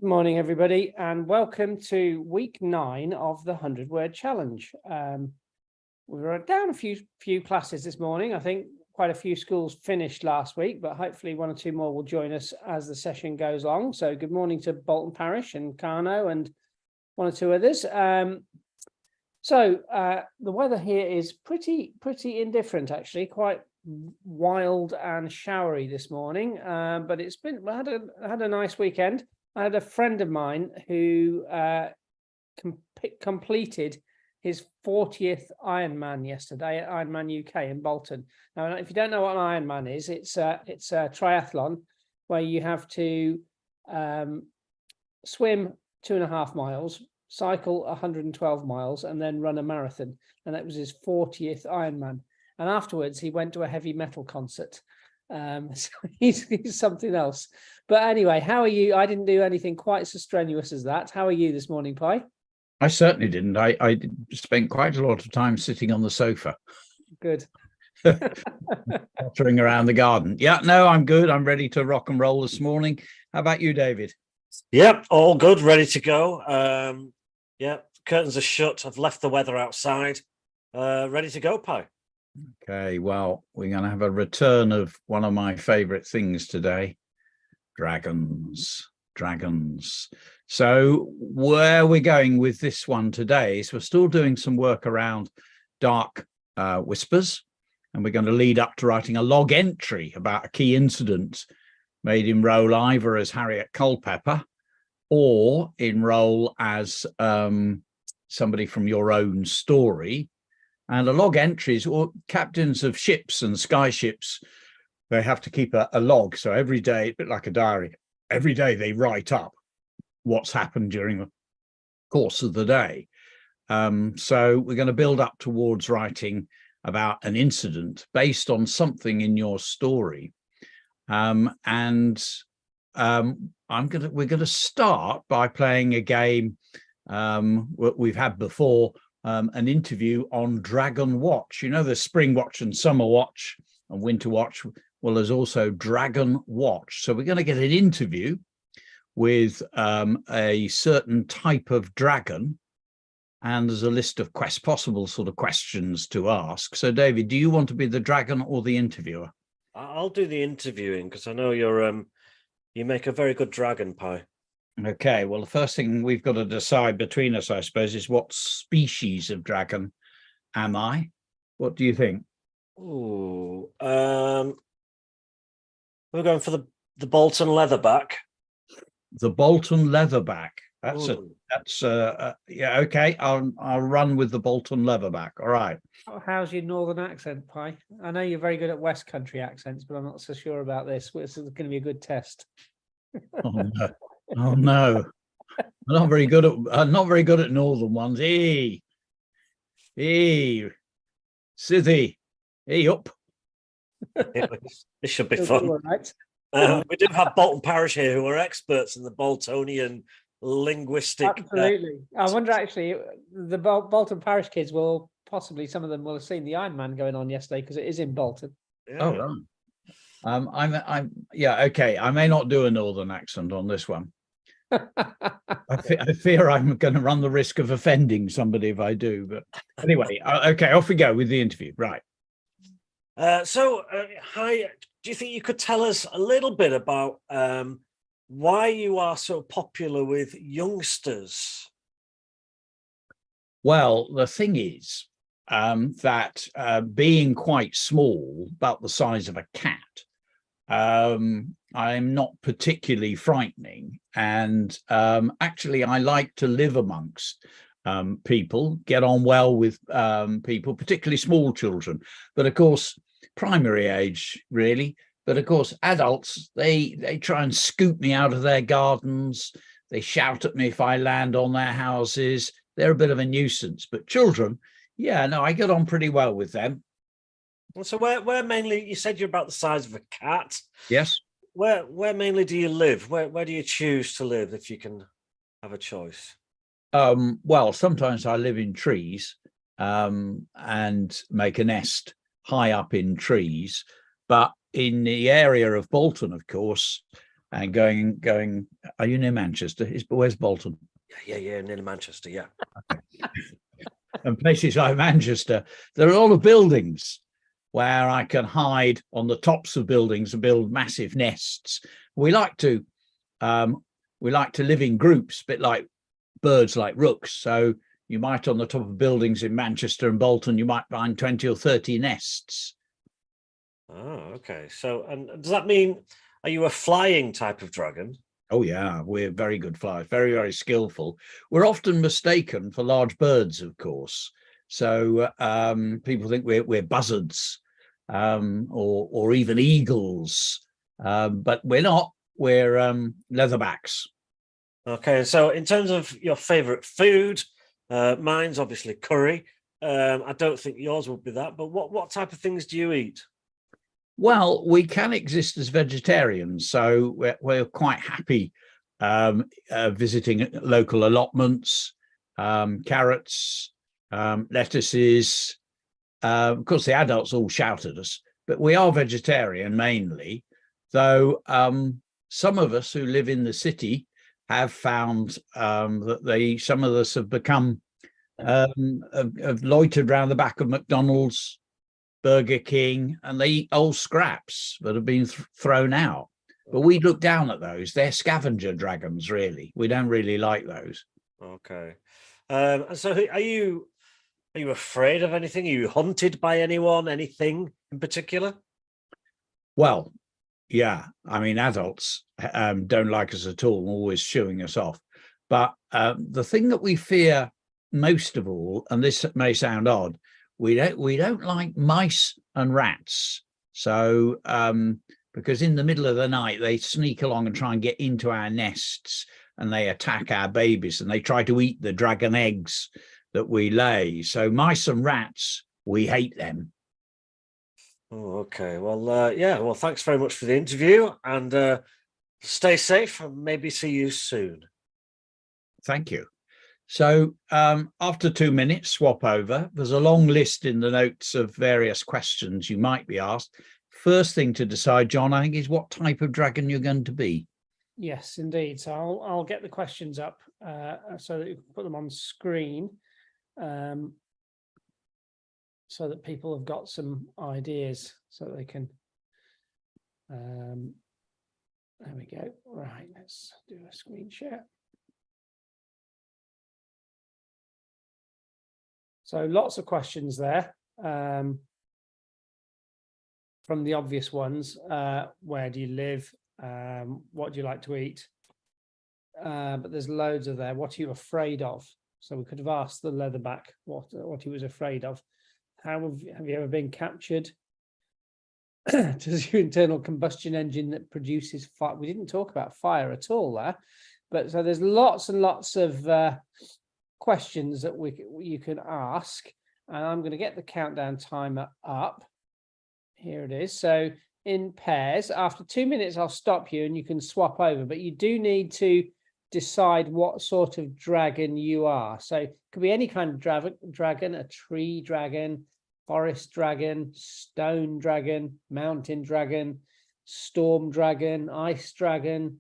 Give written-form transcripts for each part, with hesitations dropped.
Good morning, everybody, and welcome to week 9 of the 100-word challenge. We were down a few classes this morning. I think quite a few schools finished last week, but hopefully one or two more will join us as the session goes along. So good morning to Bolton Parish and Carno and one or two others. So the weather here is pretty indifferent, actually, quite wild and showery this morning, but I had a nice weekend. I had a friend of mine who completed his 40th Ironman yesterday at Ironman UK in Bolton. Now, if you don't know what an Ironman is, it's a triathlon where you have to swim 2.5 miles, cycle 112 miles, and then run a marathon. And that was his 40th Ironman. And afterwards, he went to a heavy metal concert. So he's something else. But anyway, how are you? I didn't do anything quite so strenuous as that. How are you this morning, Pie? I certainly didn't. I spent quite a lot of time sitting on the sofa. Good. Pottering around the garden. Yeah, no, I'm good. I'm ready to rock and roll this morning. How about you, David? Yep, all good, ready to go. Yeah, curtains are shut. I've left the weather outside. Ready to go, Pie. Okay, well, we're going to have a return of one of my favorite things today. Dragons. So where we're going with this one today is we're still doing some work around Darkwhispers, and we're going to lead up to writing a log entry about a key incident made in role either as Harriet Culpepper or in role as somebody from your own story. And a log entries, or captains of ships and sky ships, they have to keep a log. So every day, a bit like a diary, every day they write up what's happened during the course of the day. So we're going to build up towards writing about an incident based on something in your story. We're going to start by playing a game we've had before. An interview on Dragon Watch. You know, there's Spring Watch and Summer Watch and Winter Watch. Well, there's also Dragon Watch. So we're going to get an interview with a certain type of dragon, and there's a list of possible sort of questions to ask. So, David, do you want to be the dragon or the interviewer? I'll do the interviewing because I know you make a very good dragon, Pie. Okay, well, the first thing we've got to decide between us, I suppose, is what species of dragon am I? What do you think? Ooh, we're going for the Bolton leatherback. The Bolton leatherback. Yeah. Okay, I'll run with the Bolton leatherback. All right. How's your northern accent, Pie? I know you're very good at West Country accents, but I'm not so sure about this. This is going to be a good test. Oh no, I'm not very good at northern ones. Hey, Sithy, hey up. This should be fun. Right. We do have Bolton Parish here who are experts in the Boltonian linguistic. Absolutely. I wonder, actually, the Bolton Parish kids will possibly, some of them will have seen the Ironman going on yesterday because it is in Bolton. Yeah. Oh, right. Yeah, okay. I may not do a northern accent on this one. I fear I'm going to run the risk of offending somebody if I do. But anyway, okay, off we go with the interview. Right. Hi. Do you think you could tell us a little bit about why you are so popular with youngsters? Well, the thing is that being quite small, about the size of a cat, I'm not particularly frightening. And actually, I like to live amongst people, get on well with people, particularly small children. But of course, primary age, really. But of course, adults, they try and scoop me out of their gardens. They shout at me if I land on their houses. They're a bit of a nuisance. But children, yeah, no, I get on pretty well with them. So where mainly, you said you're about the size of a cat. Yes. Where mainly do you live? Where do you choose to live if you can have a choice? Well, sometimes I live in trees and make a nest high up in trees. But in the area of Bolton, of course, and going. Are you near Manchester? Where's Bolton? Yeah, near Manchester. Yeah. And places like Manchester, there are a lot of buildings where I can hide on the tops of buildings and build massive nests. We like to live in groups, a bit like birds, like rooks. So you might, on the top of buildings in Manchester and Bolton, you might find 20 or 30 nests. Oh, okay. So, and does that mean, are you a flying type of dragon? Oh yeah, we're very good flyers, very, very skillful. We're often mistaken for large birds, of course. So people think we're buzzards or even eagles, but we're not. We're leatherbacks. Okay, so in terms of your favorite food, mine's obviously curry. I don't think yours would be that, but what type of things do you eat? Well, we can exist as vegetarians, so we're quite happy visiting local allotments, carrots, lettuces. Of course, the adults all shout at us, but we are vegetarian mainly, though some of us who live in the city have found that some of us have become have loitered around the back of McDonald's, Burger King, and they eat old scraps that have been thrown out. But we look down at those. They're scavenger dragons, really. We don't really like those. Okay. And so are you afraid of anything? Are you hunted by anyone, anything in particular? Well, yeah. I mean, adults don't like us at all, always shooing us off. But the thing that we fear most of all, and this may sound odd, we don't like mice and rats. So because in the middle of the night they sneak along and try and get into our nests, and they attack our babies, and they try to eat the dragon eggs that we lay. So mice and rats, we hate them. Oh, okay. Well, yeah. Well, thanks very much for the interview, and stay safe, and maybe see you soon. Thank you. So after 2 minutes, swap over. There's a long list in the notes of various questions you might be asked. First thing to decide, John, I think, is what type of dragon you're going to be. Yes, indeed. So I'll get the questions up so that you can put them on screen, so that people have got some ideas, so they can. There we go. Right, let's do a screen share. So lots of questions there, from the obvious ones. Where do you live? What do you like to eat? But there's loads of there. What are you afraid of? So we could have asked the leatherback what he was afraid of. Have you ever been captured? Does your internal combustion engine that produces fire? We didn't talk about fire at all there, but so there's lots and lots of questions that you can ask, and I'm going to get the countdown timer up. Here it is. So in pairs, after 2 minutes, I'll stop you and you can swap over, but you do need to decide what sort of dragon you are. So it could be any kind of dragon, a tree dragon, forest dragon, stone dragon, mountain dragon, storm dragon, ice dragon,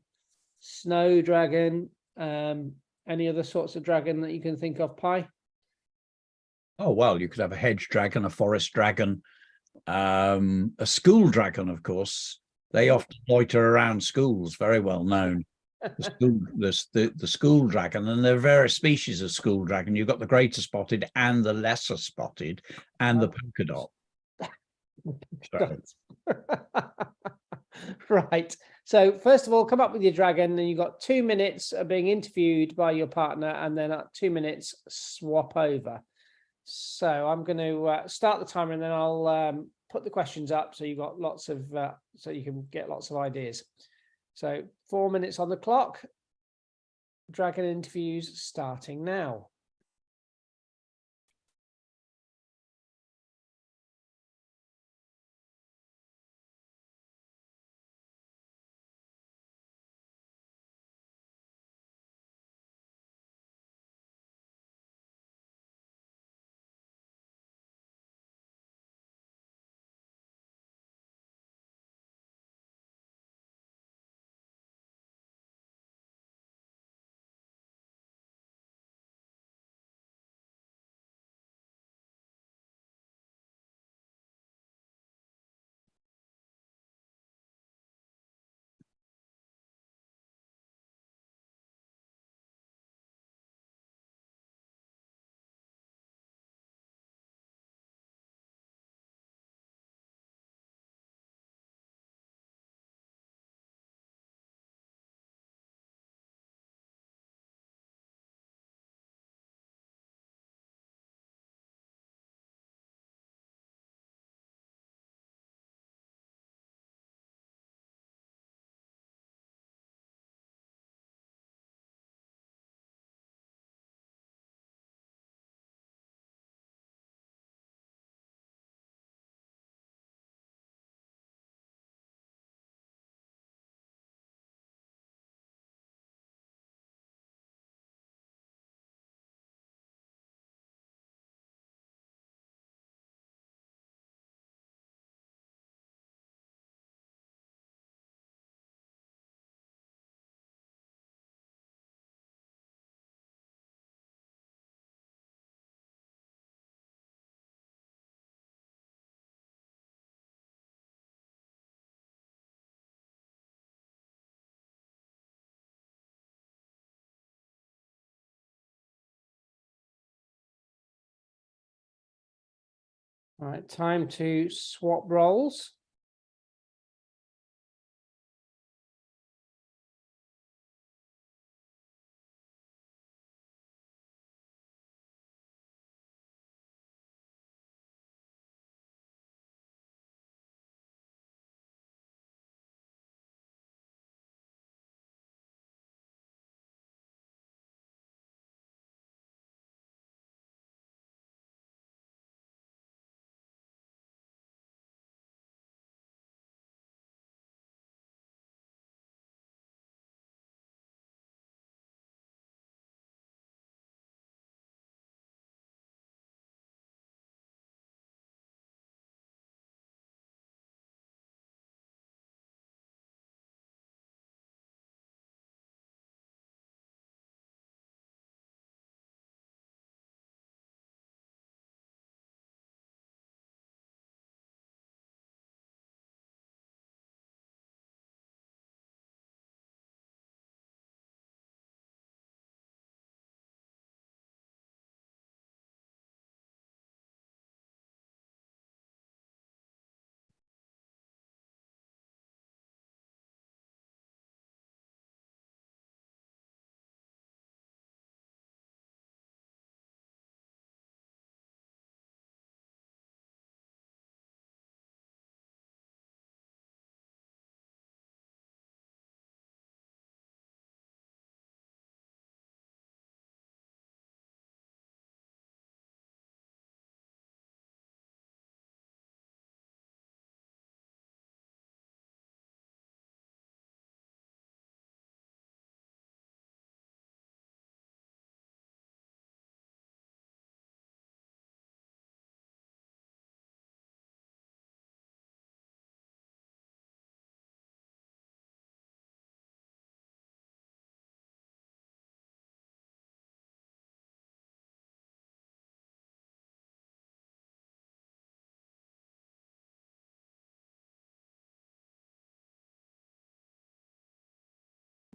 snow dragon, any other sorts of dragon that you can think of, Pie? Oh, well, you could have a hedge dragon, a forest dragon, a school dragon, of course. They often loiter around schools, very well known. The school dragon, and there are various species of school dragon. You've got the greater spotted and the lesser spotted and the polka dot. Right. So first of all, come up with your dragon, and you've got 2 minutes of being interviewed by your partner, and then at 2 minutes, swap over. So I'm going to start the timer, and then I'll put the questions up so you've got lots of so you can get lots of ideas. So 4 minutes on the clock. Dragon interviews starting now. All right, time to swap roles.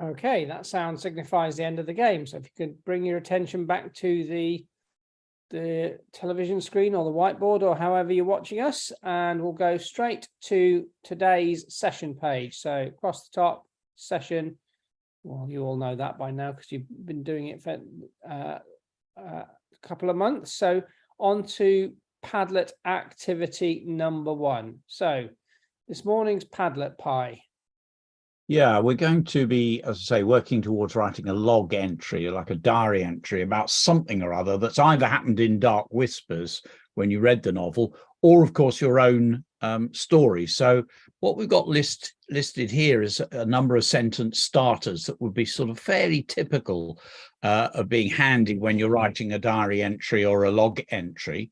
Okay, that sound signifies the end of the game. So if you could bring your attention back to the television screen or the whiteboard or however you're watching us, and we'll go straight to today's session page. So across the top, session. Well, you all know that by now because you've been doing it for a couple of months. So on to Padlet activity number 1. So this morning's Padlet Pie. Yeah, we're going to be, as I say, working towards writing a log entry, like a diary entry about something or other that's either happened in Darkwhispers when you read the novel, or of course your own story. So what we've got listed here is a number of sentence starters that would be sort of fairly typical of being handy when you're writing a diary entry or a log entry.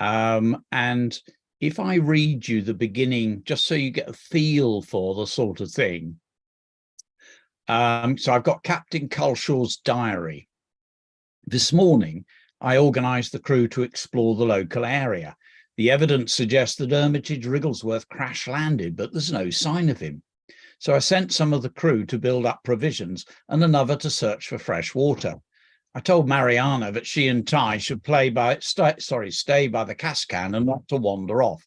And if I read you the beginning, just so you get a feel for the sort of thing. So I've got Captain Culshaw's diary. This morning, I organised the crew to explore the local area. The evidence suggests that Armitage Wrigglesworth crash landed, but there's no sign of him. So I sent some of the crew to build up provisions and another to search for fresh water. I told Mariana that she and Ty should stay by the Cascan and not to wander off.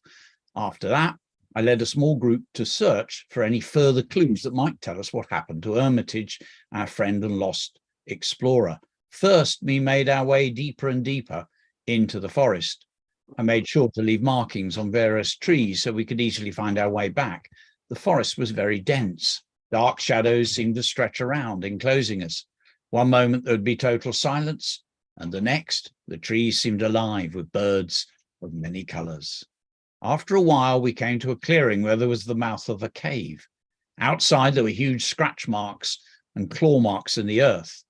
After that, I led a small group to search for any further clues that might tell us what happened to Armitage, our friend and lost explorer. First, we made our way deeper and deeper into the forest. I made sure to leave markings on various trees so we could easily find our way back. The forest was very dense. Dark shadows seemed to stretch around, enclosing us. One moment there would be total silence, and the next, the trees seemed alive with birds of many colours. After a while, we came to a clearing where there was the mouth of a cave. Outside, there were huge scratch marks and claw marks in the earth.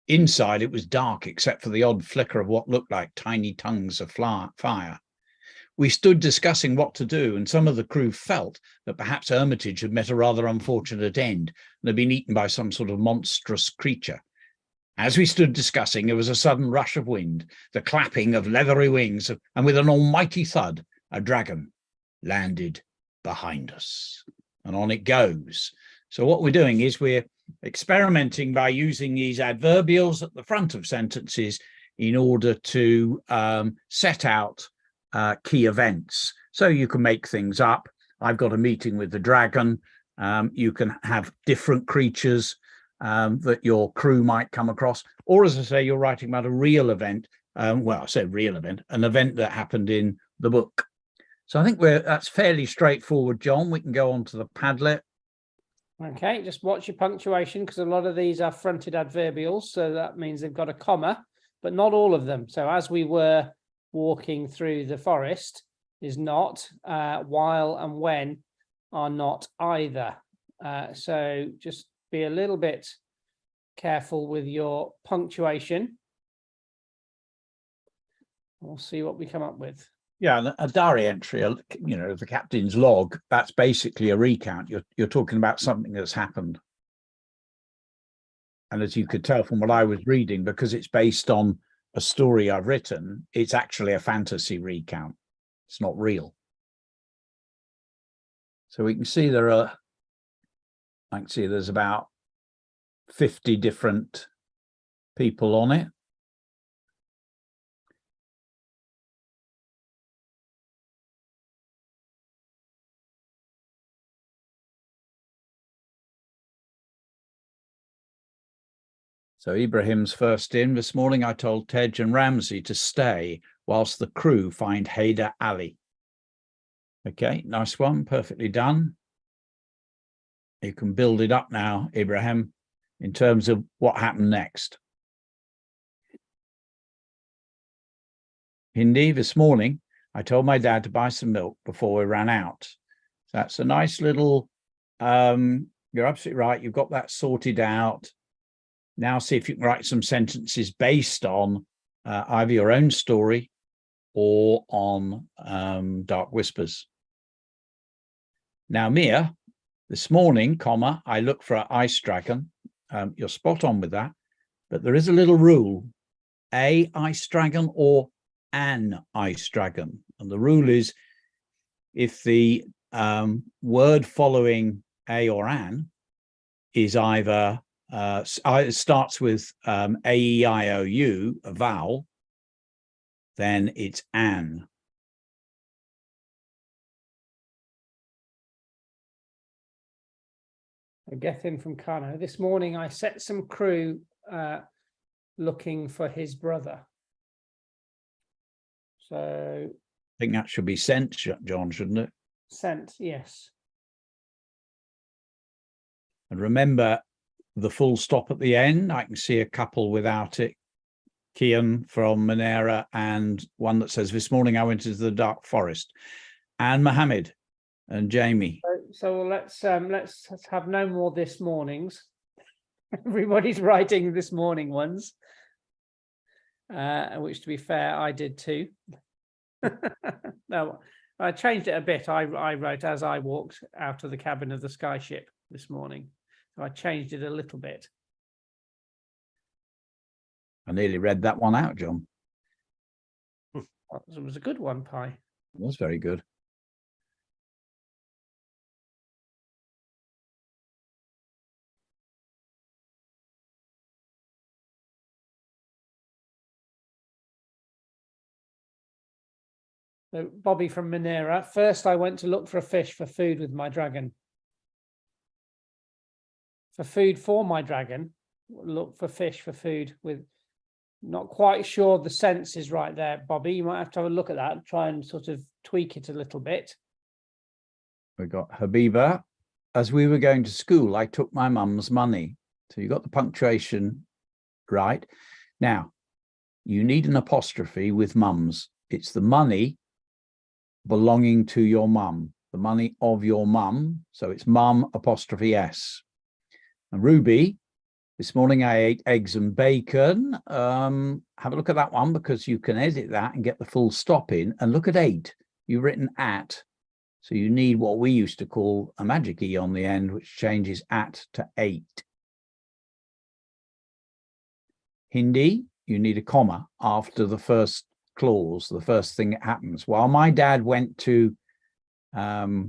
Inside, it was dark except for the odd flicker of what looked like tiny tongues of fire. We stood discussing what to do, and some of the crew felt that perhaps Armitage had met a rather unfortunate end and had been eaten by some sort of monstrous creature. As we stood discussing, there was a sudden rush of wind, the clapping of leathery wings, and with an almighty thud, a dragon landed behind us. And on it goes. So what we're doing is we're experimenting by using these adverbials at the front of sentences in order to set out key events. So you can make things up. I've got a meeting with the dragon. You can have different creatures that your crew might come across. Or as I say, you're writing about a real event. Well, I say real event, an event that happened in the book. So I think that's fairly straightforward, John. We can go on to the Padlet. Okay, just watch your punctuation, because a lot of these are fronted adverbials. So that means they've got a comma, but not all of them. So as we were walking through the forest is not, while and when are not either. So just be a little bit careful with your punctuation. We'll see what we come up with. Yeah, a diary entry, the captain's log, that's basically a recount. You're talking about something that's happened. And as you could tell from what I was reading, because it's based on a story I've written, it's actually a fantasy recount. It's not real. So we can see there's about 50 different people on it. So Ibrahim's first in. This morning I told Tej and Ramsey to stay whilst the crew find Haider Ali. Okay, nice one, perfectly done. You can build it up now, Ibrahim, in terms of what happened next. Hindi, this morning I told my dad to buy some milk before we ran out. So that's a nice little, you're absolutely right, you've got that sorted out. Now see if you can write some sentences based on either your own story or on Darkwhispers. Now, Mia, this morning, I looked for an ice dragon. You're spot on with that, but there is a little rule: a ice dragon or an ice dragon. And the rule is if the word following a or an is either it starts with A-E-I-O-U, a vowel, then it's an. Gethin from Kano. This morning I set some crew looking for his brother. So I think that should be sent, John, shouldn't it? Sent, yes. And remember the full stop at the end. I can see a couple without it. Kian from Monera, and one that says, this morning I went into the dark forest. And Mohammed and Jamie. So let's have no more this mornings. Everybody's writing this morning ones. Which, to be fair, I did too. No, I changed it a bit. I wrote as I walked out of the cabin of the skyship this morning. So I changed it a little bit. I nearly read that one out, John. It was a good one, Pie. It was very good. So Bobby from Monera. First, I went to look for a fish for food with my dragon. For food for my dragon. Look for fish for food with. Not quite sure the sense is right there, Bobby. You might have to have a look at that and try and sort of tweak it a little bit. We got Habiba. As we were going to school, I took my mum's money. So you got the punctuation right. Now, you need an apostrophe with mums. It's the money belonging to your mum, the money of your mum. So it's mum apostrophe S. And Ruby, this morning I ate eggs and bacon. Have a look at that one, because you can edit that and get the full stop in. And look at 8. You've written at. So you need what we used to call a magic E on the end, which changes at to 8. Hindi, you need a comma after the first clause, the first thing that happens. While my dad went to get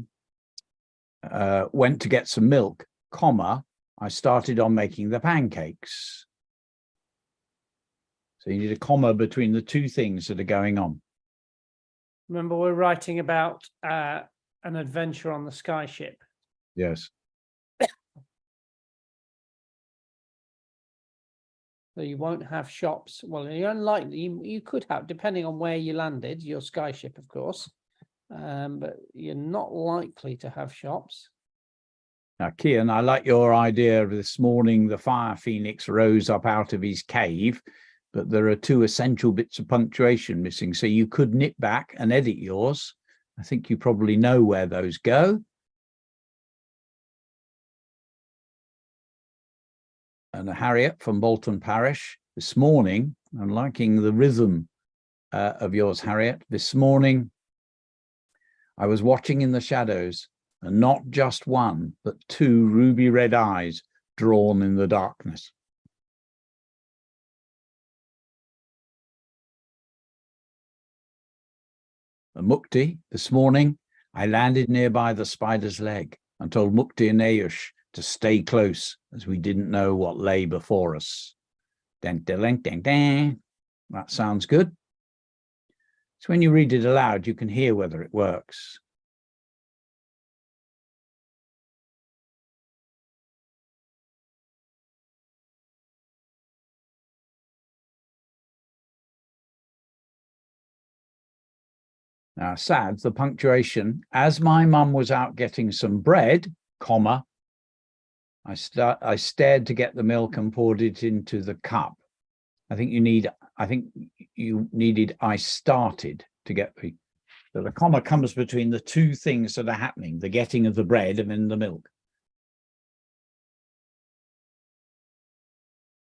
some milk, comma, I started on making the pancakes. So you need a comma between the two things that are going on. Remember, we're writing about an adventure on the sky ship. Yes. So you won't have shops. Well, you're unlikely. You could have, depending on where you landed, your sky ship, of course. But you're not likely to have shops. Now, Kian, I like your idea of this morning the fire phoenix rose up out of his cave, but there are 2 essential bits of punctuation missing. So you could nip back and edit yours. I think you probably know where those go. And Harriet from Bolton Parish, this morning, I'm liking the rhythm of yours, Harriet. This morning, I was watching in the shadows, and not just one, but 2 ruby red eyes drawn in the darkness. And Mukti, this morning, I landed nearby the spider's leg and told Mukti and Ayush to stay close as we didn't know what lay before us. Dang, dang, dang, dang. That sounds good. So when you read it aloud, you can hear whether it works. Now, sad, the punctuation, as my mum was out getting some bread, comma, I stared to get the milk and poured it into the cup. I think you needed, I started to get so the comma comes between the 2 things that are happening, the getting of the bread and then the milk.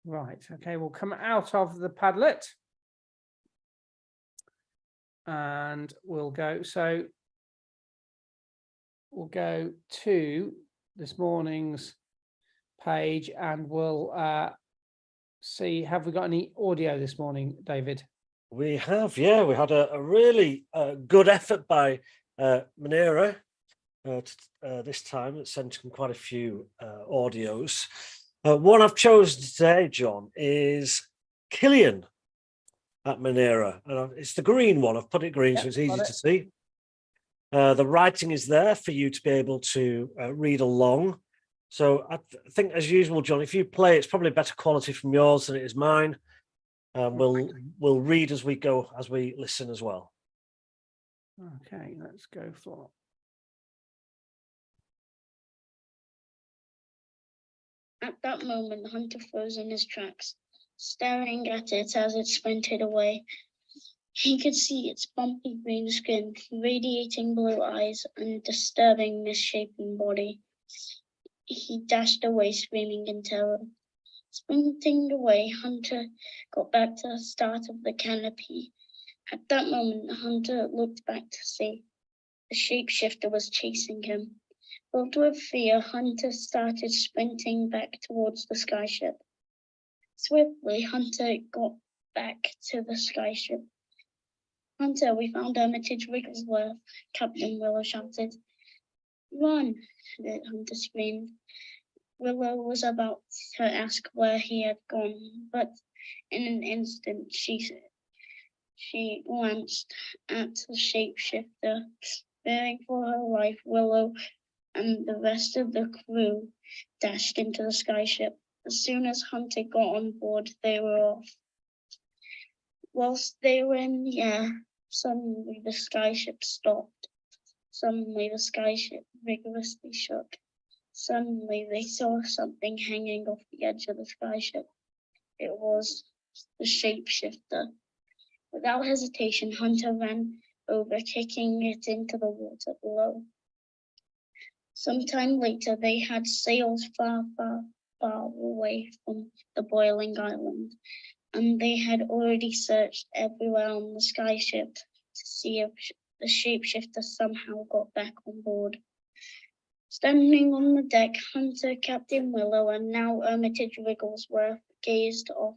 Right. Okay. We'll come out of the Padlet. And we'll go. So we'll go to this morning's page and we'll see, have we got any audio this morning, David? We have, yeah. We had a really good effort by Manera this time. It sent in quite a few audios. One I've chosen today, John, is Killian at Manera. And it's the green one. I've put it green, so it's easy to see. The writing is there for you to be able to read along. So I think, as usual, John, if you play, it's probably better quality from yours than it is mine. We'll read as we go, as we listen as well. Okay, let's go for it. At that moment, Hunter froze in his tracks, staring at it as it sprinted away. He could see its bumpy green skin, radiating blue eyes, and disturbing misshapen body. He dashed away, screaming in terror. Sprinting away, Hunter got back to the start of the canopy. At that moment, Hunter looked back to see the shapeshifter was chasing him. Filled with fear, Hunter started sprinting back towards the skyship. Swiftly, Hunter got back to the skyship. Hunter, we found Armitage Wigglesworth, Captain Willow shouted. Run, Hunter screamed. Willow was about to ask where he had gone, but in an instant she glanced at the shapeshifter. Fearing for her life, Willow and the rest of the crew dashed into the skyship. As soon as Hunter got on board, they were off. Whilst they were in the air, suddenly the skyship stopped. Suddenly the skyship vigorously shook. Suddenly they saw something hanging off the edge of the skyship. It was the shapeshifter. Without hesitation, Hunter ran over, kicking it into the water below. Sometime later, they had sailed far, far, far away from the boiling island, and they had already searched everywhere on the skyship to see if the shapeshifter somehow got back on board. Standing on the deck, Hunter, Captain Willow, and now Armitage Wigglesworth gazed off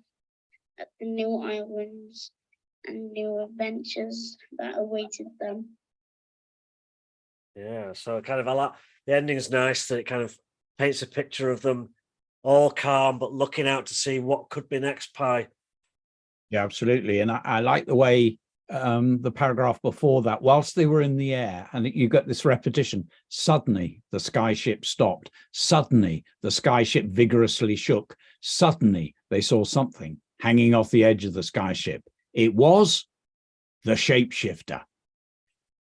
at the new islands and new adventures that awaited them. Yeah, so kind of, I like the ending's nice that it kind of paints a picture of them all calm but looking out to see what could be next, Pie. Yeah, absolutely. And I like the way the paragraph before that, whilst they were in the air, and you got this repetition, suddenly the skyship stopped. Suddenly the skyship vigorously shook. Suddenly they saw something hanging off the edge of the skyship. It was the shapeshifter.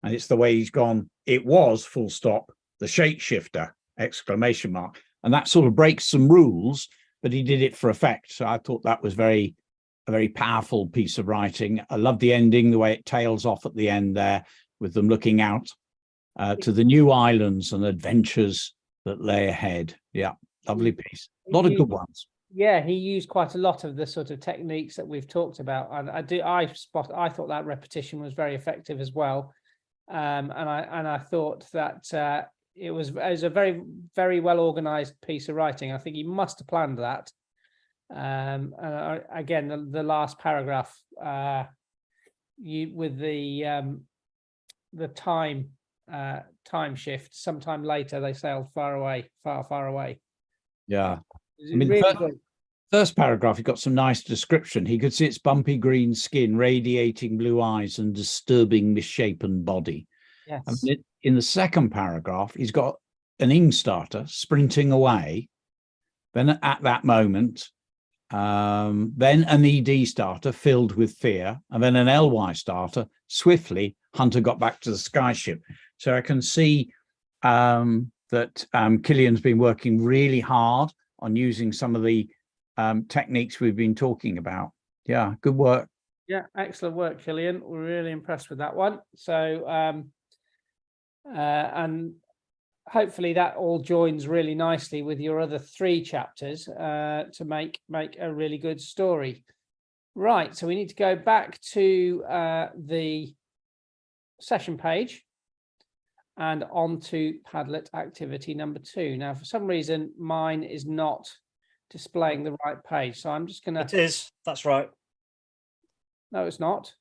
And it's the way he's gone, it was, full stop, the shapeshifter, exclamation mark. And that sort of breaks some rules, but he did it for effect. So I thought that was a very powerful piece of writing. I love the ending, the way it tails off at the end there, with them looking out to the new islands and adventures that lay ahead. Yeah, lovely piece. A lot of good ones. Yeah, he used quite a lot of the sort of techniques that we've talked about, and I thought that repetition was very effective as well. And I thought that it was a very, very well organized piece of writing. I think he must have planned that. And again, the last paragraph, with the time shift. Sometime later, they sailed far away, far away. Yeah, I mean, really first paragraph, you got some nice description. He could see its bumpy green skin, radiating blue eyes, and disturbing misshapen body. Yes. And in the second paragraph, he's got an ing starter sprinting away. Then at that moment, then an ed starter filled with fear, and then an ly starter. Swiftly, Hunter got back to the skyship. So I can see that Killian's been working really hard on using some of the techniques we've been talking about. Yeah, good work. Yeah, excellent work, Killian. We're really impressed with that one. So, and hopefully that all joins really nicely with your other 3 chapters to make a really good story. Right, so we need to go back to the session page and on to Padlet activity number 2. Now, for some reason, mine is not displaying the right page, so I'm just going to... It is, that's right. No, it's not.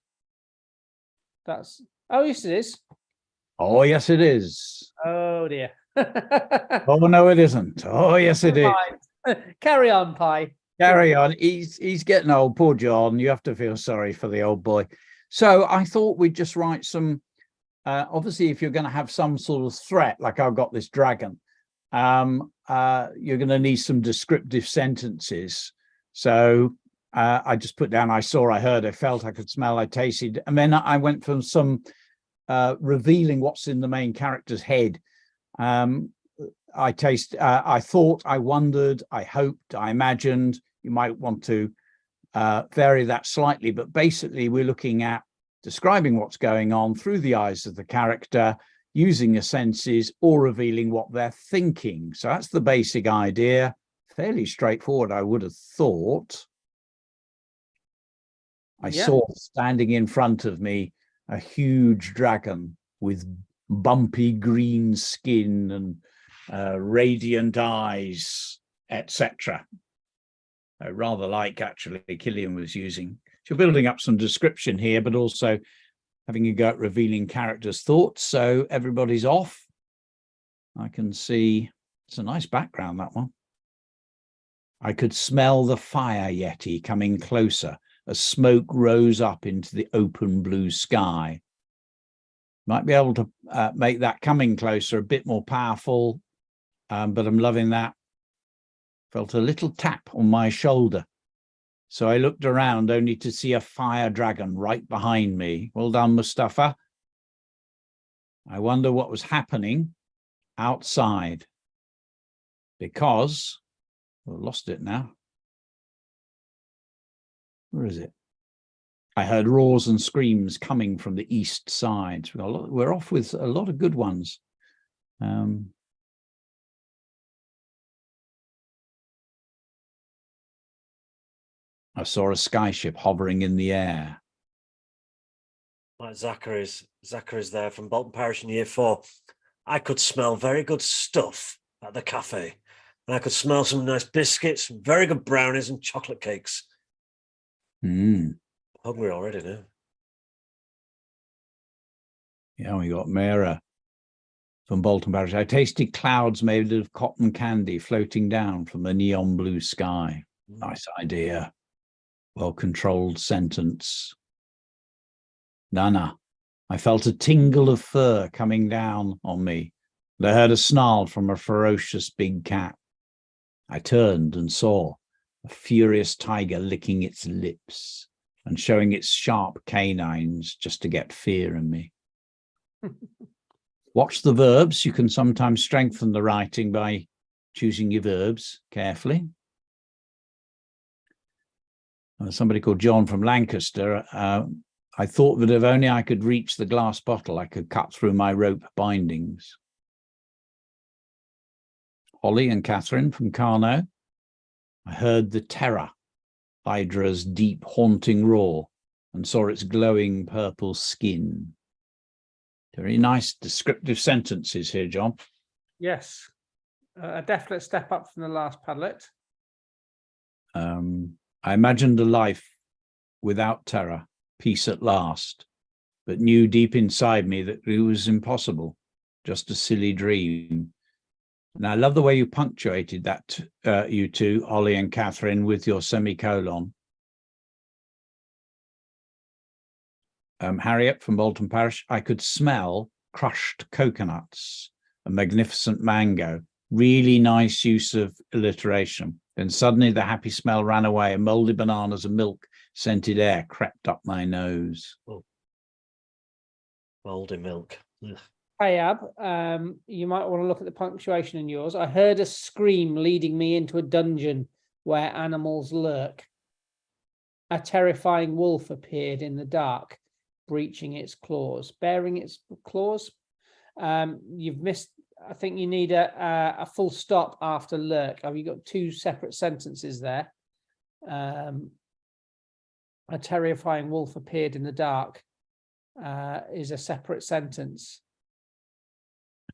That's... Oh, yes, it is. Oh, yes, it is. Oh, dear. Oh, no, it isn't. Oh, yes, it is. Carry on, Pie. Carry on. He's getting old. Poor John. You have to feel sorry for the old boy. So I thought we'd just write some... obviously, if you're going to have some sort of threat, like I've got this dragon, you're going to need some descriptive sentences. So I just put down, I saw, I heard, I felt, I could smell, I tasted. And then I went from some revealing what's in the main character's head. I thought, I wondered, I hoped, I imagined. You might want to vary that slightly, but basically we're looking at describing what's going on through the eyes of the character, using your senses, or revealing what they're thinking. So that's the basic idea. Fairly straightforward, I would have thought. I saw standing in front of me a huge dragon with bumpy green skin and radiant eyes, etc. I rather like, actually, Killian was using. So you're building up some description here, but also having a go at revealing characters' thoughts. So everybody's off. I can see it's a nice background, that one. I could smell the fire yeti coming closer as smoke rose up into the open blue sky. Might be able to make that coming closer a bit more powerful, but I'm loving that. Felt a little tap on my shoulder. So I looked around only to see a fire dragon right behind me. Well done, Mustafa. I wonder what was happening outside, because I've lost it now. Where is it? I heard roars and screams coming from the east side. We're off with a lot of good ones. I saw a skyship hovering in the air. Like Zachary's there from Bolton Parish in Year 4. I could smell very good stuff at the cafe. And I could smell some nice biscuits, some very good brownies and chocolate cakes. Hungry already now. Yeah, we got Mara from Bolton Parish. I tasted clouds made of cotton candy floating down from the neon blue sky. Nice idea. Well-controlled sentence. Nana. I felt a tingle of fur coming down on me, and I heard a snarl from a ferocious big cat. I turned and saw a furious tiger licking its lips and showing its sharp canines just to get fear in me. Watch the verbs. You can sometimes strengthen the writing by choosing your verbs carefully. Somebody called John from Lancaster. I thought that if only I could reach the glass bottle, I could cut through my rope bindings. Holly and Catherine from Carno. I heard the terror, Hydra's deep haunting roar, and saw its glowing purple skin. Very nice descriptive sentences here, John. Yes, a definite step up from the last Padlet. I imagined a life without terror, peace at last, but knew deep inside me that it was impossible, just a silly dream. And I love the way you punctuated that, you two, Ollie and Catherine, with your semicolon. Harriet from Bolton Parish, I could smell crushed coconuts, a magnificent mango. Really nice use of alliteration. Then suddenly the happy smell ran away and mouldy bananas and milk scented air crept up my nose. Oh. Mouldy milk. Ugh. Hey, Ab, you might want to look at the punctuation in yours. I heard a scream leading me into a dungeon where animals lurk. A terrifying wolf appeared in the dark, breaching its claws, bearing its claws. You've missed, I think you need a full stop after lurk. Have you got two separate sentences there? A terrifying wolf appeared in the dark is a separate sentence.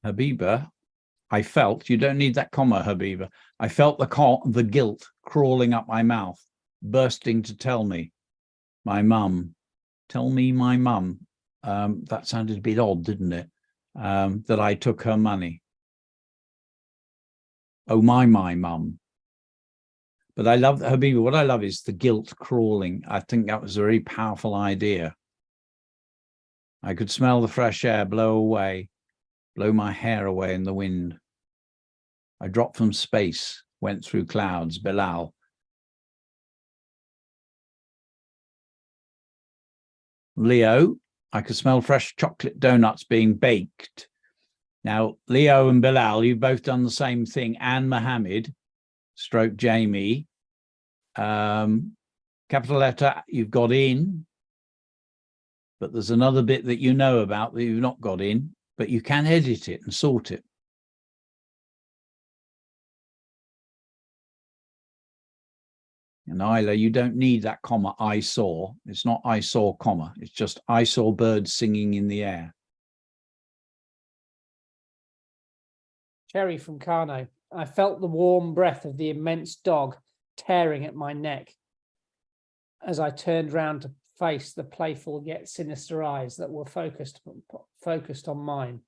Habiba, I felt, you don't need that comma, Habiba. I felt the guilt crawling up my mouth, bursting to tell me, my mum, tell me my mum. That sounded a bit odd, didn't it? That I took her money. Oh, my mum. But I love, Habiba, what I love is the guilt crawling. I think that was a very powerful idea. I could smell the fresh air blow my hair away in the wind. I dropped from space, went through clouds, Bilal. Leo, I could smell fresh chocolate donuts being baked. Now, Leo and Bilal, you've both done the same thing. And Mohammed, stroke Jamie. Capital letter, you've got in. But there's another bit that you know about that you've not got in. But you can edit it and sort it. And Isla, you don't need that comma, I saw. It's not I saw, comma. It's just I saw birds singing in the air. Cherry from Carno. I felt the warm breath of the immense dog tearing at my neck as I turned round to face the playful yet sinister eyes that were focused on mine.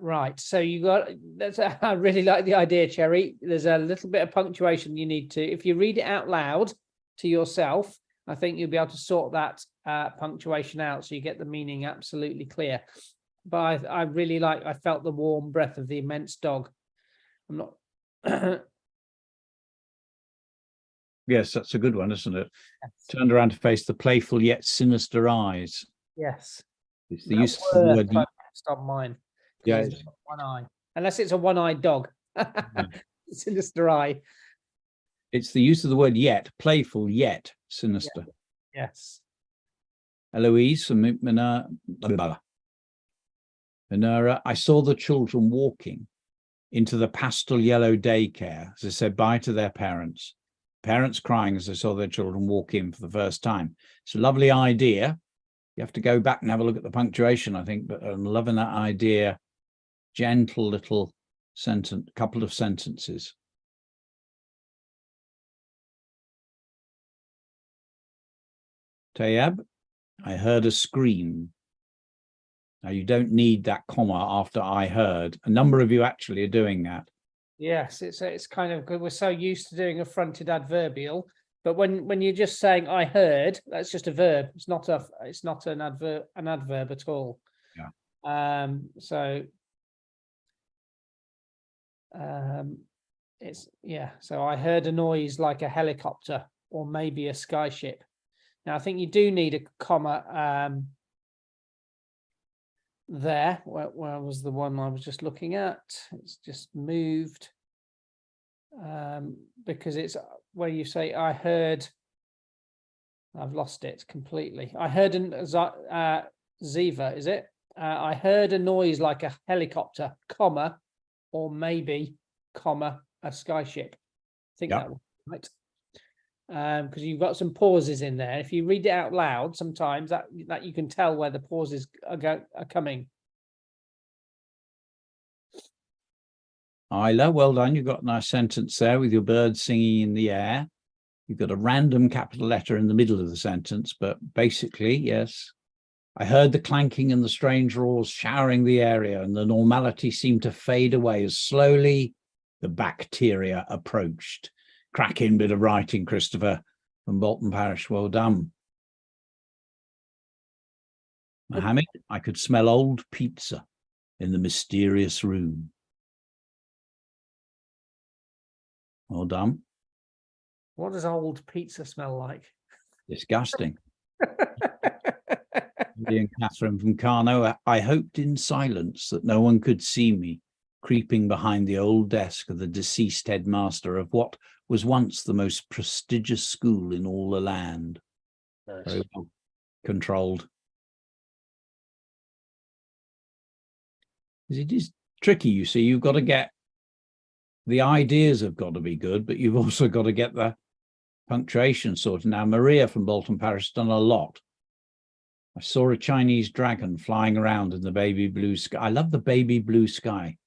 Right, so you got that's. I really like the idea, Cherry. There's a little bit of punctuation you need to. If you read it out loud to yourself, I think you'll be able to sort that punctuation out, so you get the meaning absolutely clear. But I really like. I felt the warm breath of the immense dog. I'm not. Yes, that's a good one, isn't it? Yes. Turned around to face the playful yet sinister eyes. Yes. It's the use of the word. On mine. Yeah. One eye. Unless it's a one-eyed dog. Yeah. Sinister eye. It's the use of the word yet, playful yet sinister. Yeah. Yes. Eloise from Minera, I saw the children walking into the pastel yellow daycare as they said bye to their parents. Parents crying as they saw their children walk in for the first time. It's a lovely idea. You have to go back and have a look at the punctuation, I think, but I'm loving that idea. Gentle little sentence, couple of sentences. Tayab, I heard a scream. Now, you don't need that comma after I heard. A number of you actually are doing that. Yes, it's kind of good. We're so used to doing a fronted adverbial, But when you're just saying I heard, that's just a verb. It's not an adverb at all. Yeah. So so I heard a noise like a helicopter or maybe a skyship. Now I think you do need a comma there. Where was the one I was just looking at? It's just moved. Because it's where you say I heard. I've lost it completely. I heard Ziva, is it? I heard a noise like a helicopter, comma, or maybe, comma, a skyship. I think that was right. Because you've got some pauses in there. If you read it out loud, sometimes that you can tell where the pauses are coming. Isla, well done. You've got a nice sentence there with your bird singing in the air. You've got a random capital letter in the middle of the sentence, but basically, yes. I heard the clanking and the strange roars showering the area, and the normality seemed to fade away as slowly the bacteria approached. Cracking bit of writing, Christopher, from Bolton Parish. Well done. Mohammed, I could smell old pizza in the mysterious room. Well done. What does old pizza smell like? Disgusting. Andy and Catherine from Carno, I hoped in silence that no one could see me creeping behind the old desk of the deceased headmaster of what was once the most prestigious school in all the land. Nice. Very well controlled. It is tricky, you see. You've got to get the ideas have got to be good, but you've also got to get the punctuation sorted. Now, Maria from Bolton Parish has done a lot. I saw a Chinese dragon flying around in the baby blue sky. I love the baby blue sky.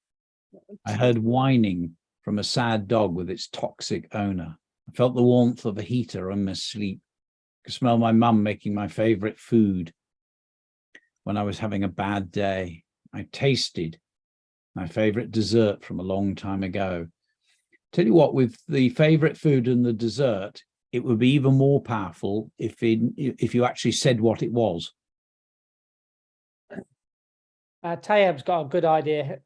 I heard whining from a sad dog with its toxic owner. I felt the warmth of a heater in my sleep. I could smell my mum making my favorite food when I was having a bad day. I tasted my favorite dessert from a long time ago. Tell you what, with the favorite food and the dessert, it would be even more powerful if you actually said what it was. Tayeb's got a good idea.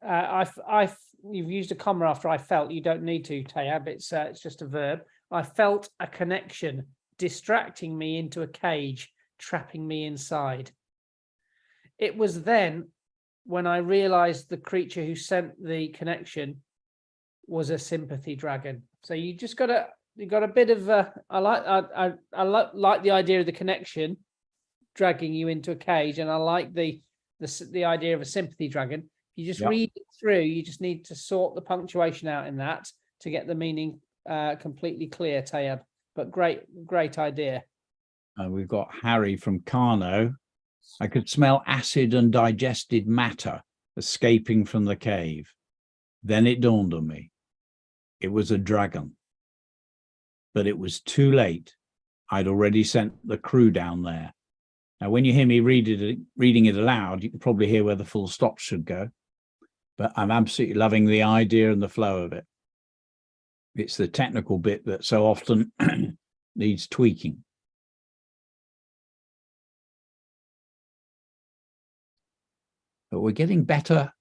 You've used a comma after I felt. You don't need to, Tayeb. It's just a verb. I felt a connection distracting me into a cage, trapping me inside. It was then when I realized the creature who sent the connection was a sympathy dragon. So you got a bit of I like the idea of the connection dragging you into a cage, and I like the idea of a sympathy dragon. You just read it through. You just need to sort the punctuation out in that to get the meaning completely clear, Tayeb. But great idea. We've got Harry from Carno. I could smell acid and digested matter escaping from the cave. Then it dawned on me. It was a dragon. But it was too late. I'd already sent the crew down there. Now, when you hear me reading it aloud, you can probably hear where the full stop should go. But I'm absolutely loving the idea and the flow of it. It's the technical bit that so often needs tweaking. But we're getting better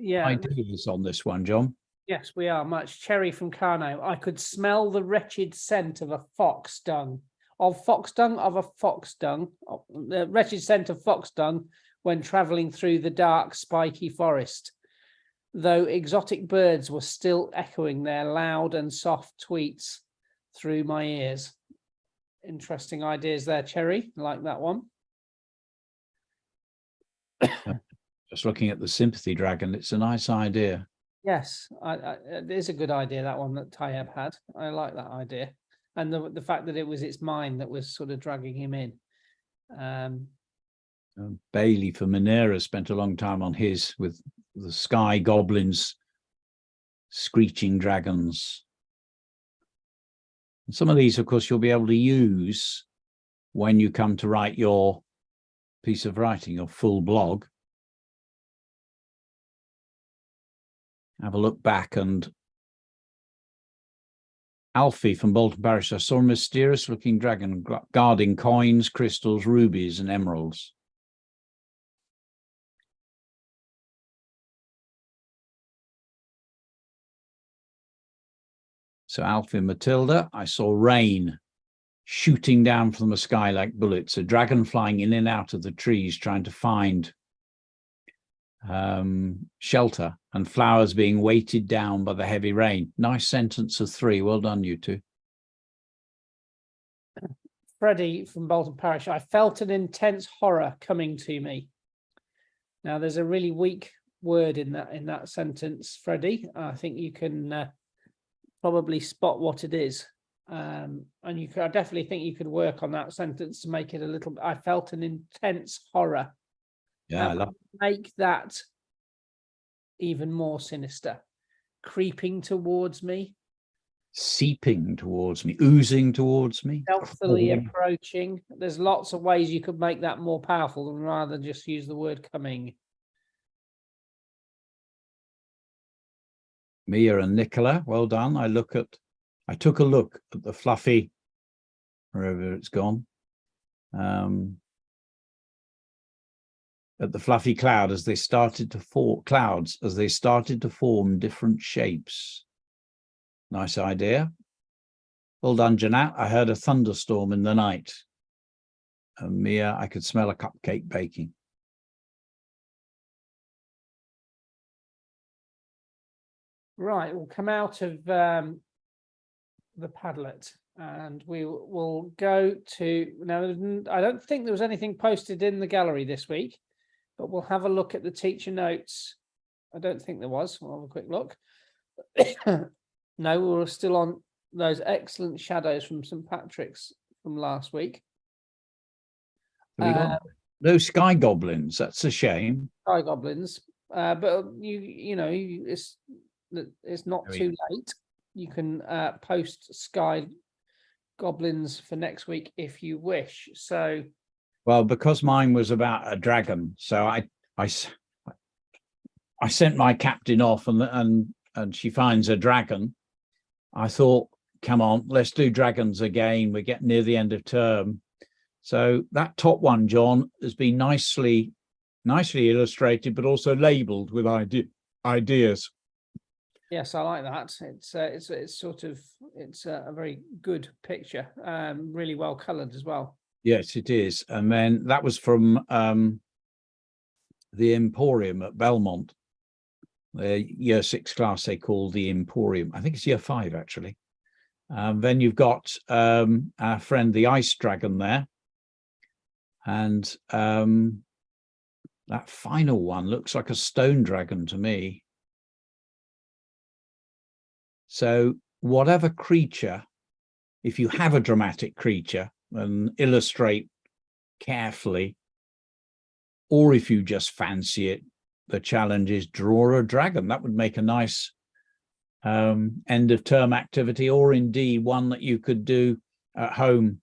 ideas on this one, John. Yes, we are much. Cherry from Carno. I could smell the wretched scent of a fox dung. The wretched scent of fox dung when travelling through the dark, spiky forest. Though exotic birds were still echoing their loud and soft tweets through my ears. Interesting ideas there, Cherry. I like that one. Just looking at the sympathy dragon, it's a nice idea. Yes, it is a good idea, that one that Tayeb had. I like that idea. And the fact that it was its mind that was sort of dragging him in. Bailey for Monera spent a long time on his with the sky goblins, screeching dragons. And some of these, of course, you'll be able to use when you come to write your piece of writing, your full blog. Have a look back and Alfie from Bolton Parish, I saw a mysterious looking dragon guarding coins, crystals, rubies and emeralds. So Alfie and Matilda, I saw rain shooting down from the sky like bullets, a dragon flying in and out of the trees trying to find shelter, and flowers being weighted down by the heavy rain. Nice sentence of 3. Well done, you two. Freddie from Bolton Parish, I felt an intense horror coming to me. Now, there's a really weak word in that sentence, Freddie. I think you can probably spot what it is. And I definitely think you could work on that sentence to make it a little. I felt an intense horror. Yeah, I love make that even more sinister. Creeping towards me. Seeping towards me, oozing towards me. Stealthily approaching. There's lots of ways you could make that more powerful than rather than just use the word coming. Mia and Nicola, well done. I took a look at the fluffy, wherever it's gone, at the fluffy cloud as they started to form different shapes. Nice idea. Well done, Jeanette. I heard a thunderstorm in the night. And Mia, I could smell a cupcake baking. Right, we'll come out of the Padlet and we will go to, now I don't think there was anything posted in the gallery this week, but we'll have a look at the teacher notes. I don't think there was. We'll have a quick look. No, we're still on those excellent shadows from St. Patrick's from last week. Have we got no sky goblins? That's a shame. Sky goblins, but it's not too late. You can post sky goblins for next week if you wish. So, well, because mine was about a dragon, so I sent my captain off, and she finds a dragon. I thought, come on, let's do dragons again. We're getting near the end of term. So that top one, John, has been nicely illustrated, but also labelled with ideas. Yes, I like that. It's a very good picture. Really well coloured as well. Yes, it is. And then that was from the Emporium at Belmont. The year 6 class they call the Emporium. I think it's year 5 actually. Then you've got our friend the Ice Dragon there, and that final one looks like a stone dragon to me. So whatever creature, if you have a dramatic creature, and illustrate carefully, or if you just fancy it, the challenge is draw a dragon. That would make a nice end of term activity, or indeed one that you could do at home.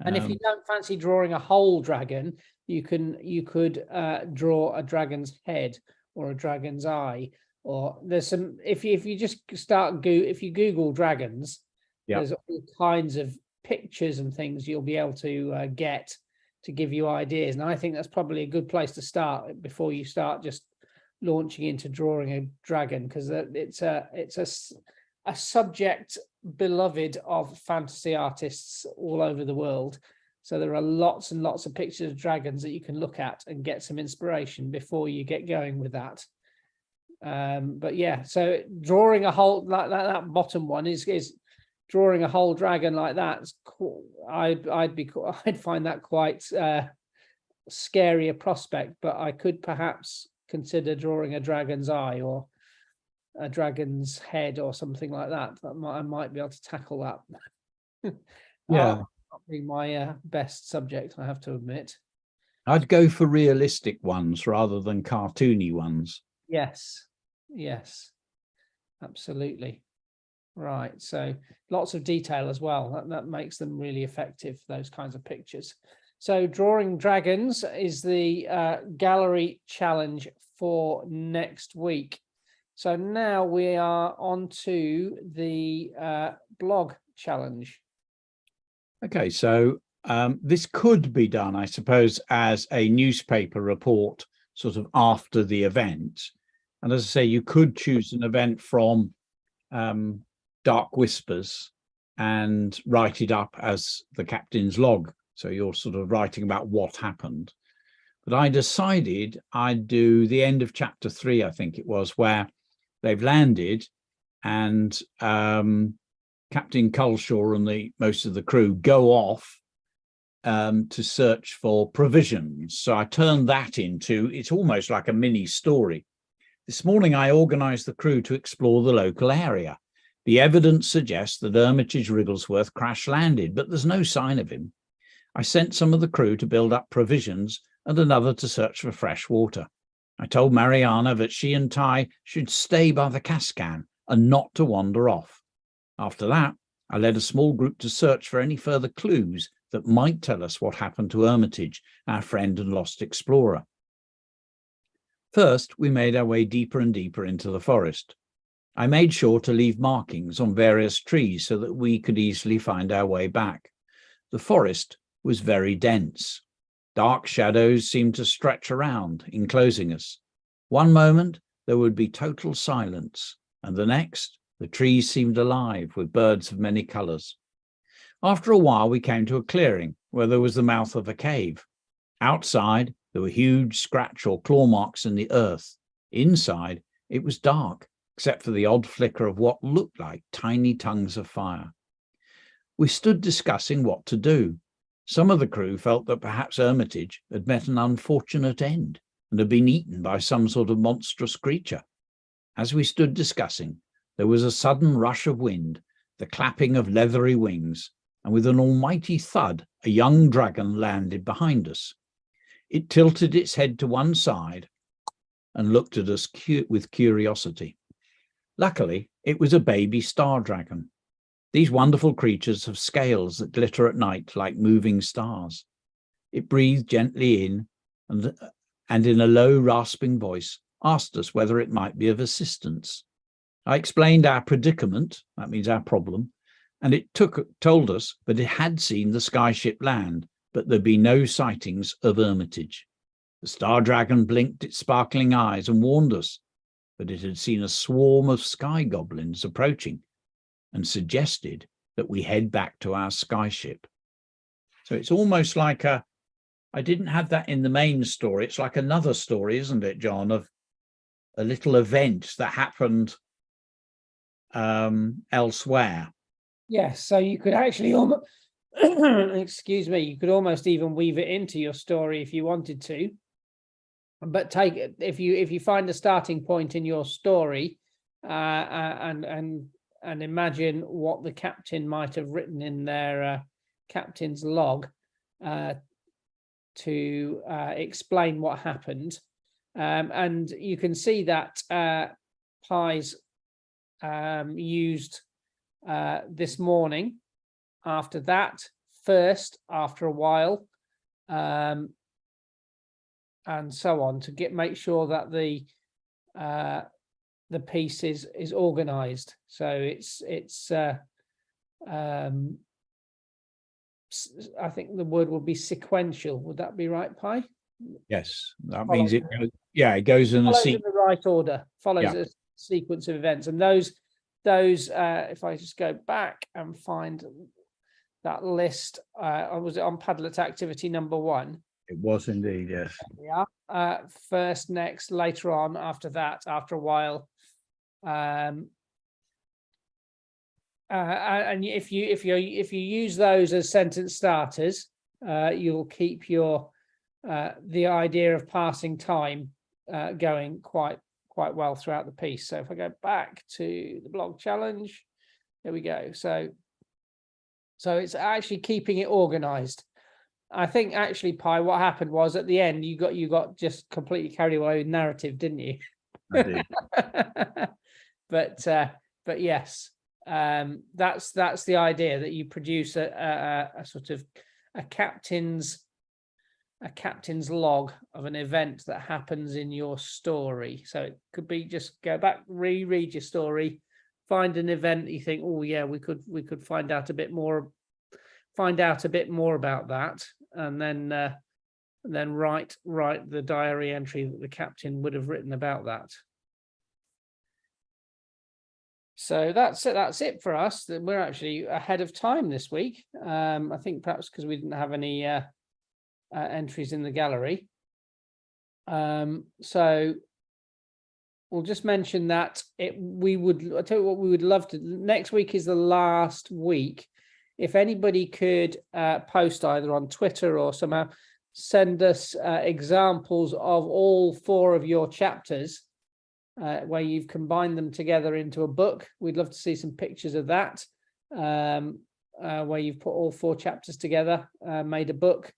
And if you don't fancy drawing a whole dragon, you could draw a dragon's head or a dragon's eye, or there's some. If you just if you Google dragons, there's all kinds of pictures and things you'll be able to get to give you ideas. And I think that's probably a good place to start before you start just launching into drawing a dragon, because it's a subject beloved of fantasy artists all over the world. So there are lots and lots of pictures of dragons that you can look at and get some inspiration before you get going with that. But yeah, so drawing a whole that bottom one is drawing a whole dragon like that's cool. I'd find that quite scary a prospect, but I could perhaps consider drawing a dragon's eye or a dragon's head or something like that. I might be able to tackle that. Yeah, not be my best subject, I have to admit. I'd go for realistic ones rather than cartoony ones. Yes, absolutely. Right, so lots of detail as well. That makes them really effective, those kinds of pictures. So drawing dragons is the gallery challenge for next week. So now we are on to the blog challenge. Okay, so this could be done, I suppose, as a newspaper report sort of after the event. And as I say, you could choose an event from Darkwhispers and write it up as the captain's log. So you're sort of writing about what happened. But I decided I'd do the end of chapter 3, I think it was, where they've landed and Captain Culshaw and most of the crew go off to search for provisions. So I turned that into, it's almost like a mini story. This morning, I organised the crew to explore the local area. The evidence suggests that Armitage Wrigglesworth crash landed, but there's no sign of him. I sent some of the crew to build up provisions and another to search for fresh water. I told Mariana that she and Ty should stay by the Cascan and not to wander off. After that, I led a small group to search for any further clues that might tell us what happened to Armitage, our friend and lost explorer. First, we made our way deeper and deeper into the forest. I made sure to leave markings on various trees so that we could easily find our way back. The forest was very dense. Dark shadows seemed to stretch around, enclosing us. One moment, there would be total silence, and the next, the trees seemed alive with birds of many colours. After a while, we came to a clearing where there was the mouth of a cave. Outside, there were huge scratch or claw marks in the earth. Inside, it was dark, except for the odd flicker of what looked like tiny tongues of fire. We stood discussing what to do. Some of the crew felt that perhaps Armitage had met an unfortunate end and had been eaten by some sort of monstrous creature. As we stood discussing, there was a sudden rush of wind, the clapping of leathery wings, and with an almighty thud, a young dragon landed behind us. It tilted its head to one side and looked at us with curiosity. Luckily, it was a baby star dragon. These wonderful creatures have scales that glitter at night like moving stars. It breathed gently in and in a low, rasping voice, asked us whether it might be of assistance. I explained our predicament, that means our problem, and it told us that it had seen the skyship land, but there'd be no sightings of Armitage. The star dragon blinked its sparkling eyes and warned us that it had seen a swarm of sky goblins approaching and suggested that we head back to our skyship. So it's almost like I didn't have that in the main story. It's like another story, isn't it, John, of a little event that happened elsewhere. Yes, so you could actually almost, excuse me, you could almost even weave it into your story if you wanted to. But if you find a starting point in your story, and imagine what the captain might have written in their captain's log to explain what happened, and you can see that Pie's used this morning. After that, first, after a while, and so on, to make sure that the piece is organized. So it's I think the word would be sequential. Would that be right, Pie? Yes, that means it goes, it goes in the right order, follows a sequence of events. And those if I just go back and find that list, was it on Padlet activity number 1? It was indeed, yes. Yeah. First, next, later on, after that, after a while. And if you use those as sentence starters, you'll keep your the idea of passing time going quite well throughout the piece. So if I go back to the blog challenge, there we go. So it's actually keeping it organized. I think actually, Pie, what happened was at the end you got just completely carried away with narrative, didn't you? I did. But yes, that's the idea, that you produce a sort of a captain's a captain's log of an event that happens in your story. So it could be just go back, reread your story, find an event that you think, oh yeah, we could find out a bit more about that, and then write the diary entry that the captain would have written about that. So that's it for us. We're actually ahead of time this week. I think perhaps because we didn't have any entries in the gallery. So we'll just mention that I'll tell you what, we would love to. Next week is the last week. If anybody could post either on Twitter or somehow send us examples of all 4 of your chapters where you've combined them together into a book. We'd love to see some pictures of that, where you've put all 4 chapters together, made a book.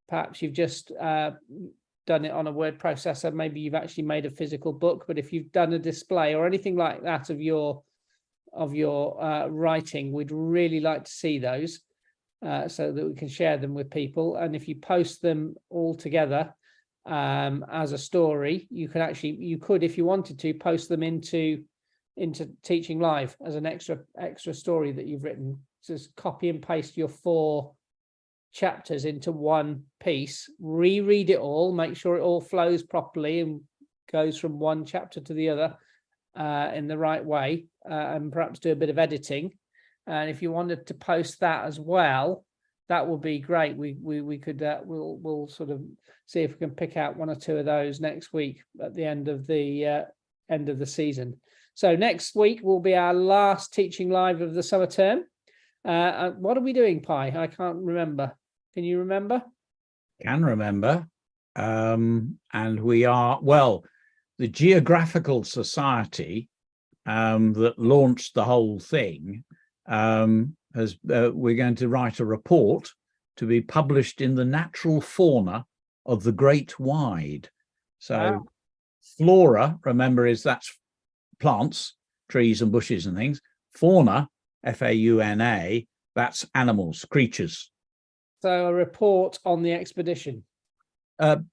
Perhaps you've just done it on a word processor. Maybe you've actually made a physical book, but if you've done a display or anything like that of your writing, we'd really like to see those so that we can share them with people. And if you post them all together as a story, you could, if you wanted to, post them into TeachingLive as an extra story that you've written. Just copy and paste your 4 chapters into one piece, reread it all, make sure it all flows properly and goes from one chapter to the other in the right way, and perhaps do a bit of editing. And if you wanted to post that as well, that would be great. We could we'll sort of see if we can pick out 1 or 2 of those next week at the end of the season. So next week will be our last TeachingLive of the summer term. What are we doing, Pie? I can't remember. Can you remember? Can remember. And we are, well, the Geographical Society that launched the whole thing we're going to write a report to be published in the Natural Fauna of the Great Wide. So wow. Flora, remember, that's plants, trees and bushes and things. Fauna, F-A-U-N-A, that's animals, creatures. So a report on the expedition.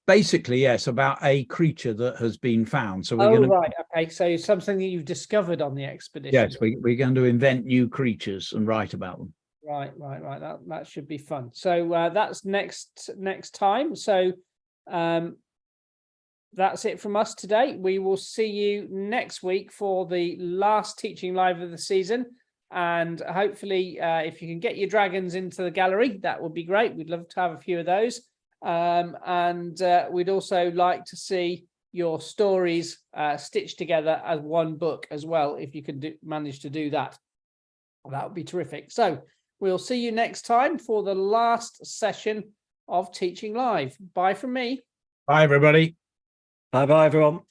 Basically, yes, about a creature that has been found. So we're going to. Right, okay. So something that you've discovered on the expedition. Yes, we're going to invent new creatures and write about them. Right. That should be fun. So that's next time. So that's it from us today. We will see you next week for the last TeachingLive of the season. And hopefully, if you can get your dragons into the gallery, that would be great. We'd love to have a few of those. And we'd also like to see your stories stitched together as one book as well. If you can manage to do that, that would be terrific. So we'll see you next time for the last session of TeachingLive. Bye from me. Bye, everybody. Bye, everyone.